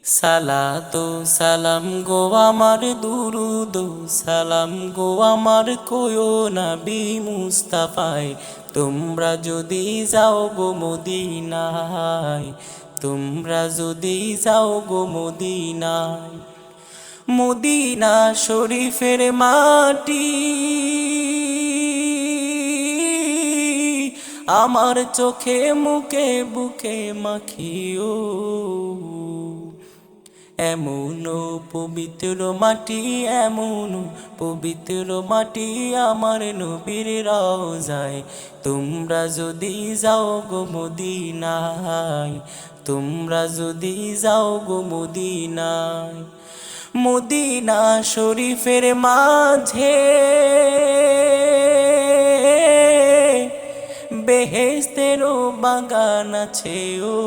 সালাতো সালাম গো আমার দুরুদ সালাম গো আমার কোয়ো নবী মুস্তাফায় তোমরা যদি যাও গো মদিনায় তোমরা যদি যাও গো মদিনায় মদিনা শরীফের মাটি আমার চোখে মুখে বুকে মাখিও এমন পবিত্র মাটি এমন পবিত্র মাটি আমার নবীর রওজায় তোমরা যদি যাও গো মদিনায় তোমরা যদি যাও গো মদিনায় মদিনা শরীফের মাঝে বেহেশতেরও বাগান আছে ও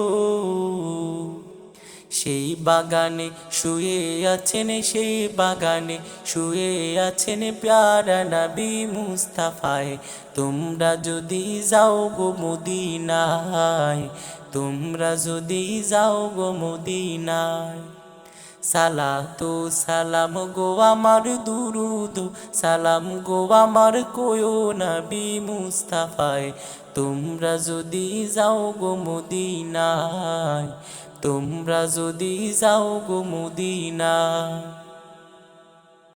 সেই বাগানে শুয়ে আছেন সেই বাগানে শুয়ে আছেন প্যারা নবী মুস্তাফায় তোমরা যদি যাও গো মদিনায় তোমরা যদি যাও গো মদিনায় সালাতো সালাম গো আমার দুরুদ সালাম গো আমার কোয়ো নবী মুস্তাফায় তোমরা যদি যাও গো মদিনায় তোমরা যদি যাও গো মদিনায়।